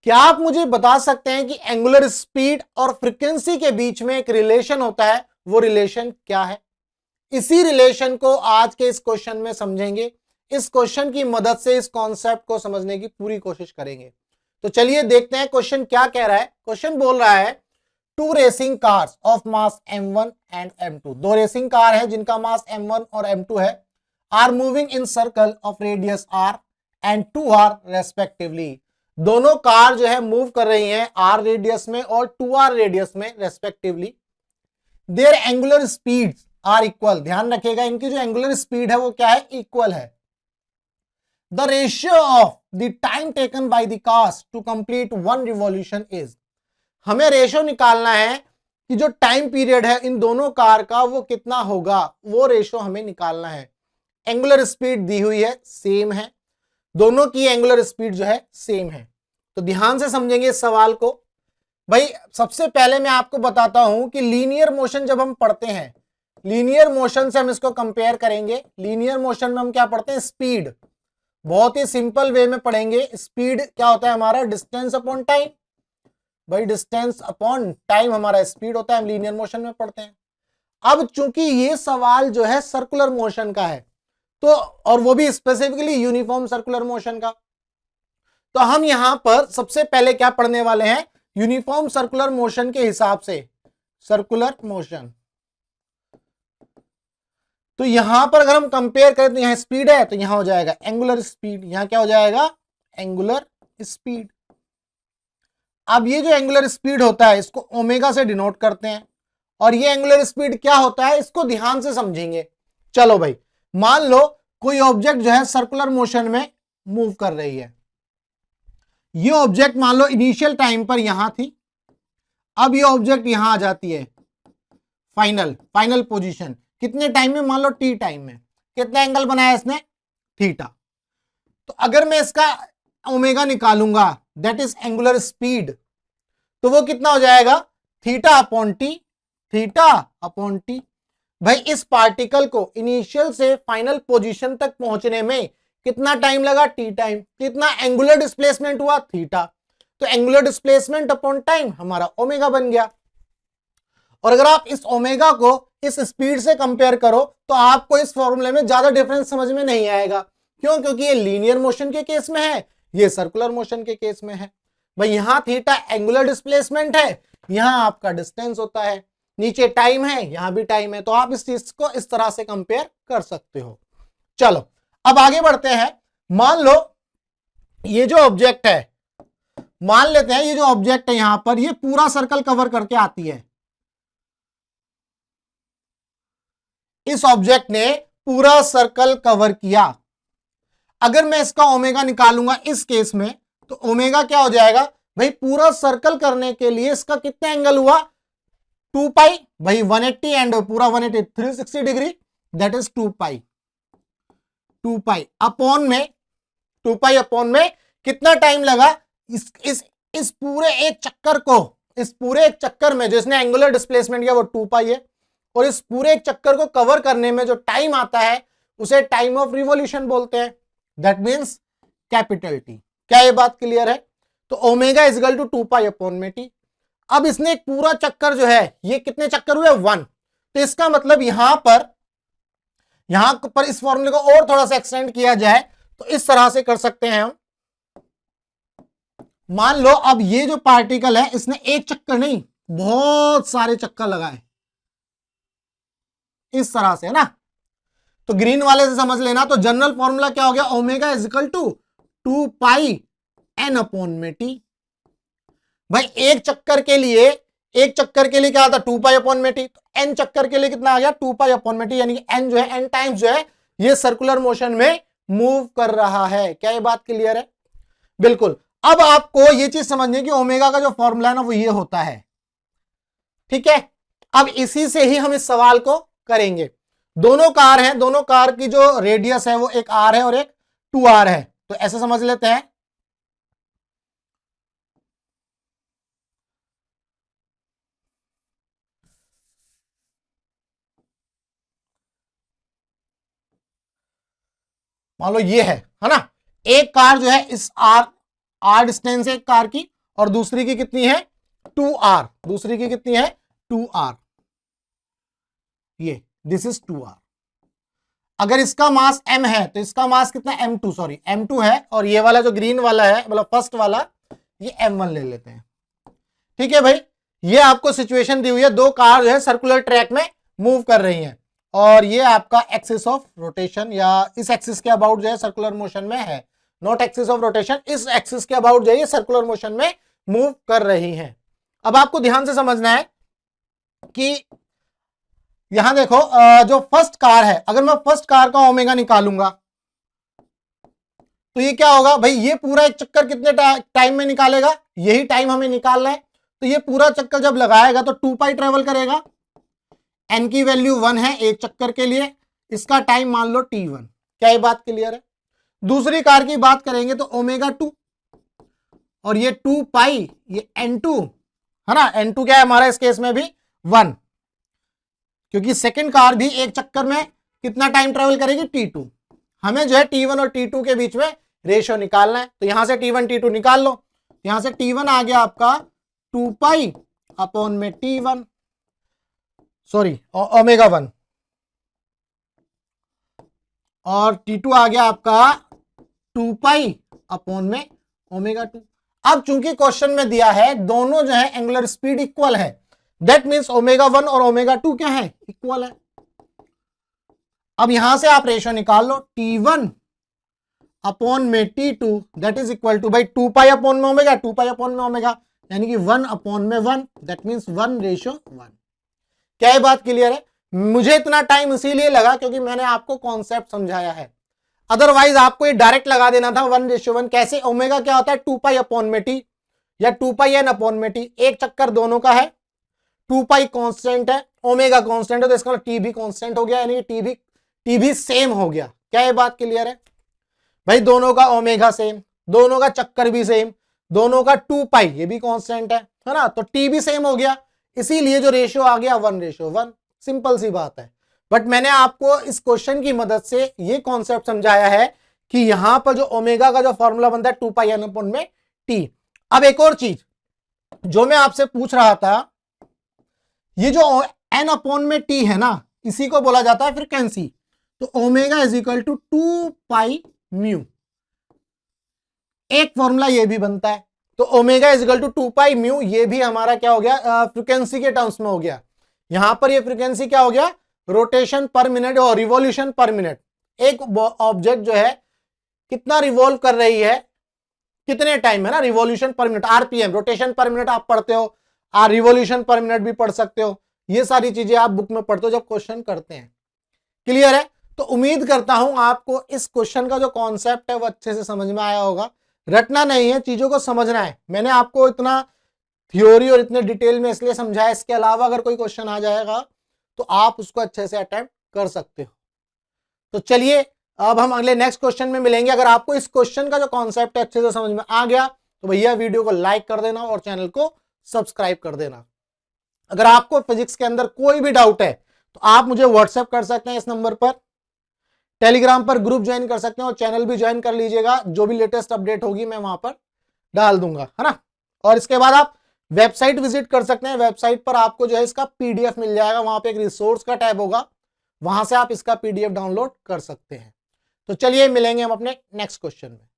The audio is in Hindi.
क्या आप मुझे बता सकते हैं कि एंगुलर स्पीड और फ्रीक्वेंसी के बीच में एक रिलेशन होता है, वो रिलेशन क्या है? इसी रिलेशन को आज के इस क्वेश्चन में समझेंगे। इस क्वेश्चन की मदद से इस कॉन्सेप्ट को समझने की पूरी कोशिश करेंगे। तो चलिए देखते हैं क्वेश्चन क्या कह रहा है। क्वेश्चन बोल रहा है two racing cars of mass m1 and m2, दो रेसिंग कार है जिनका मास m1 और m2 है, are moving in circle of radius r and 2r respectively. दोनों कार जो है मूव कर रही हैं r रेडियस में और 2r रेडियस में respectively. Their angular speeds are equal, ध्यान रखिएगा इनकी जो एंगुलर स्पीड है वो क्या है, इक्वल है। The ratio of the time taken by the cars to complete one revolution is, हमें रेशियो निकालना है कि जो टाइम पीरियड है इन दोनों कार का वो कितना होगा, वो रेशियो हमें निकालना है। एंगुलर स्पीड दी हुई है, सेम है, दोनों की एंगुलर स्पीड जो है सेम है। तो ध्यान से समझेंगे इस सवाल को। भाई सबसे पहले मैं आपको बताता हूं कि लीनियर मोशन जब हम पढ़ते हैं, लीनियर मोशन से हम इसको कंपेयर करेंगे। लीनियर मोशन में हम क्या पढ़ते हैं, स्पीड। बहुत ही सिंपल वे में पढ़ेंगे। स्पीड क्या होता है हमारा, डिस्टेंस अपॉन टाइम। भाई डिस्टेंस अपॉन टाइम हमारा स्पीड होता है, हम लीनियर मोशन में पढ़ते हैं। अब चूंकि ये सवाल जो है सर्कुलर मोशन का है, तो और वो भी स्पेसिफिकली यूनिफॉर्म सर्कुलर मोशन का, तो हम यहां पर सबसे पहले क्या पढ़ने वाले हैं, यूनिफॉर्म सर्कुलर मोशन के हिसाब से सर्कुलर मोशन। तो यहां पर अगर हम कंपेयर करें तो यहां स्पीड है तो यहां हो जाएगा एंगुलर स्पीड, यहां क्या हो जाएगा, एंगुलर स्पीड। अब ये जो एंगुलर स्पीड होता है इसको ओमेगा से डिनोट करते हैं, और ये एंगुलर स्पीड क्या होता है इसको ध्यान से समझेंगे। चलो भाई, मान लो कोई ऑब्जेक्ट जो है सर्कुलर मोशन में मूव कर रही है। ये ऑब्जेक्ट मान लो इनिशियल टाइम पर यहां थी, अब ये ऑब्जेक्ट यहां आ जाती है फाइनल पोजीशन, कितने टाइम में, मान लो टी टाइम में। कितना एंगल बनाया इसने, थीटा। तो अगर मैं इसका ओमेगा निकालूंगा, दैट इज एंगुलर स्पीड, तो वो कितना हो जाएगा, theta upon T, theta upon T. भाई इस पार्टिकल को इनिशियल से फाइनल पोजीशन तक पहुंचने में कितना टाइम लगा, टी टाइम। कितना एंगुलर डिस्प्लेसमेंट हुआ, थीटा। तो एंगुलर डिस्प्लेसमेंट अपॉन टाइम हमारा ओमेगा बन गया। और अगर आप इस ओमेगा को इस स्पीड से कंपेयर करो तो आपको इस फॉर्मूले में ज्यादा डिफरेंस समझ में नहीं आएगा। क्यों, क्योंकि ये लीनियर मोशन के केस में है, ये सर्कुलर मोशन के केस में है। भाई यहां थीटा एंगुलर डिस्प्लेसमेंट है, यहां आपका डिस्टेंस होता है, नीचे टाइम है, यहां भी टाइम है। तो आप इस चीज को इस तरह से कंपेयर कर सकते हो। चलो अब आगे बढ़ते हैं। मान लो ये जो ऑब्जेक्ट है, मान लेते हैं ये जो ऑब्जेक्ट है यहां पर ये पूरा सर्कल कवर करके आती है। इस ऑब्जेक्ट ने पूरा सर्कल कवर किया। अगर मैं इसका ओमेगा निकालूंगा इस केस में, तो ओमेगा क्या हो जाएगा, भाई पूरा सर्कल करने के लिए इसका कितना एंगल हुआ, 2 पाई। भाई 180 एंड पूरा 180 360 degree, that is 2 pi. 2 pi upon में, 2 पाई अपॉन में कितना टाइम लगा, इस पूरे एक चक्कर को, इस पूरे एक चक्कर में जिसने एंगुलर डिस्प्लेसमेंट किया वो 2 पाई है, और इस पूरे एक चक्कर को कवर करने में जो टाइम आता है उसे टाइम ऑफ रिवॉल्यूशन बोलते हैं, दैट मींस कैपिटल टी। क्या ये बात क्लियर है? तो omega is equal to 2 pi upon में टी। अब इसने एक पूरा चक्कर जो है, ये कितने चक्कर हुए, 1। तो इसका मतलब यहां पर इस फॉर्मूले को और थोड़ा सा एक्सटेंड किया जाए तो इस तरह से कर सकते हैं हम। मान लो अब ये जो पार्टिकल है इसने एक चक्कर नहीं बहुत सारे चक्कर लगाए, इस तरह से है ना। तो ग्रीन वाले से समझ लेना, तो जनरल फॉर्मूला क्या हो गया, omega is equal to 2 pi n upon में टी। भाई एक चक्कर के लिए क्या आता, 2 पाई अपॉन में टी। तो एन चक्कर के लिए कितना आ गया, 2 पाई अपॉन में टी, यानी कि एन जो है, एन टाइम्स जो है ये सर्कुलर मोशन में मूव कर रहा है। क्या ये बात क्लियर है? बिल्कुल। अब आपको ये चीज समझनी कि ओमेगा का जो फॉर्मूला है ना वो ये होता है, ठीक है। अब इसी से ही हम इस सवाल को करेंगे। दोनों कार हैं, दोनों कार की जो रेडियस है वो एक आर है और एक 2r है, तो ऐसे समझ लेते हैं। मान लो ये है ना, एक कार जो है इस आर r डिस्टेंस है एक कार की और दूसरी की कितनी है 2r, दूसरी की कितनी है 2r, ये दिस इज 2r। अगर इसका मास m है तो इसका मास कितना m2, सॉरी m2 है, और ये वाला जो ग्रीन वाला है मतलब फर्स्ट वाला ये m1 ले लेते हैं। ठीक है भाई, ये आपको सिचुएशन दी हुई है, दो कार जो है सर्कुलर ट्रैक में मूव कर रही हैं और ये आपका एक्सिस ऑफ रोटेशन या इस एक्सिस के अबाउट जो है सर्कुलर मोशन में है, नॉट एक्सिस ऑफ रोटेशन, इस एक्सिस के अबाउट जो है ये सर्कुलर मोशन में मूव कर रही हैं। अब आपको ध्यान से समझना है कि यहां देखो जो फर्स्ट कार है, अगर मैं फर्स्ट कार का ओमेगा निकालूंगा तो ये क्या होगा भाई, ये पूरा एक चक्कर कितने टाइम में निकालेगा, यही टाइम हमें निकालना है। तो ये पूरा चक्कर जब लगाएगा तो 2 पाई ट्रेवल करेगा, एन की वैल्यू 1 है एक चक्कर के लिए, इसका टाइम मान लो t1। क्या ये बात क्लियर है? दूसरी कार की बात करेंगे तो ओमेगा 2 और ये 2 पाई, ये n2 है ना, n2 क्या है हमारा इस केस में भी 1, क्योंकि सेकंड कार भी एक चक्कर में कितना टाइम ट्रेवल करेगी t2। हमें जो है t1 और t2 के बीच में रेशियो निकालना है, तो यहां से t1 t2 निकाल लो, यहां से t1 आ गया आपका 2 पाई अपॉन में t1, सॉरी ओमेगा 1, और t2 आ गया आपका 2 पाई अपॉन में ओमेगा 2। अब चूंकि क्वेश्चन में दिया है दोनों जो है एंगुलर स्पीड इक्वल है, दैट मींस ओमेगा 1 और ओमेगा 2 क्या है, इक्वल है। अब यहां से आप रेशियो निकाल लो, t1 अपॉन में t2 that is equal to भाई 2 पाई अपॉन में ओमेगा, 2 पाई अपॉन में ओमेगा, यानी कि 1 अपॉन में 1, दैट मींस 1:1। क्या ये बात क्लियर है? मुझे इतना टाइम इसीलिए लगा क्योंकि मैंने आपको कॉन्सेप्ट समझाया है, अदरवाइज आपको ये डायरेक्ट लगा देना था 1:1। कैसे? ओमेगा क्या होता है 2 पाई अपॉन में टी या 2 पाई एन अपॉन में टी, एक चक्कर दोनों का है, 2 पाई कांस्टेंट है, ओमेगा कांस्टेंट है, तो इसका टी भी कांस्टेंट हो गया, यानी कि टी भी सेम हो गया। क्या ये बात क्लियर है भाई? दोनों का ओमेगा सेम, दोनों का चक्कर भी सेम, दोनों का 2 पाई ये भी कांस्टेंट है ना, तो टी भी सेम हो गया, इसीलिए जो रेशियो आ गया 1:1। सिंपल सी बात है। बट मैंने आपको इस क्वेश्चन की मदद से ये कॉन्सेप्ट समझाया है कि यहां पर जो ओमेगा का जो फॉर्मूला बनता है 2 पाई एन अपॉन में टी। अब एक और चीज जो मैं आपसे पूछ रहा था, ये जो एन अपॉन में टी है ना, इसी को बोला जाता है फ्रीक्वेंसी। तो omega is equal to 2 pi mu, एक फॉर्मूला ये भी बनता है। तो omega is equal to 2 pi mu, ये भी हमारा क्या हो गया फ्रीक्वेंसी के टर्म्स में हो गया। यहां पर ये फ्रीक्वेंसी क्या हो गया, रोटेशन पर मिनट और रिवॉल्यूशन पर मिनट। एक ऑब्जेक्ट जो है कितना रिवॉल्व कर रही है, कितने टाइम है ना, रिवॉल्यूशन पर मिनट, आरपीएम, रोटेशन पर मिनट आप पढ़ते हो, रिवॉल्यूशन पर मिनट भी पढ़ सकते हो, ये सारी चीजें आप बुक में पढ़ते हो जब क्वेश्चन करते हैं। क्लियर है? तो उम्मीद करता हूं आपको इस क्वेश्चन का जो कॉन्सेप्ट है वो अच्छे से समझ में आया होगा। रटना नहीं है, चीजों को समझना है। मैंने आपको इतना थ्योरी और इतने डिटेल में इसलिए समझाया, इसके अलावा अगर कोई क्वेश्चन आ जाएगा तो आप उसको अच्छे से अटेम्प्ट कर सकते हो। तो चलिए अब हम अगले नेक्स्ट क्वेश्चन में मिलेंगे। अगर आपको इस क्वेश्चन का जो कॉन्सेप्ट है अच्छे से समझ में आ गया तो भैया वीडियो को लाइक कर देना और चैनल को सब्सक्राइब कर देना। अगर आपको फिजिक्स के अंदर कोई भी डाउट है तो आप मुझे व्हाट्सएप कर सकते हैं इस नंबर पर, टेलीग्राम पर ग्रुप ज्वाइन कर सकते हैं और चैनल भी ज्वाइन कर लीजिएगा, जो भी लेटेस्ट अपडेट होगी मैं वहां पर डाल दूंगा, है ना। और इसके बाद आप वेबसाइट विजिट कर सकते हैं, वेबसाइट पर आपको जो है इसका पीडीएफ मिल जाएगा, वहां पे एक रिसोर्स का टैब होगा, वहां से आप इसका पीडीएफ डाउनलोड कर सकते हैं। तो चलिए मिलेंगे हम अपने नेक्स्ट क्वेश्चन में।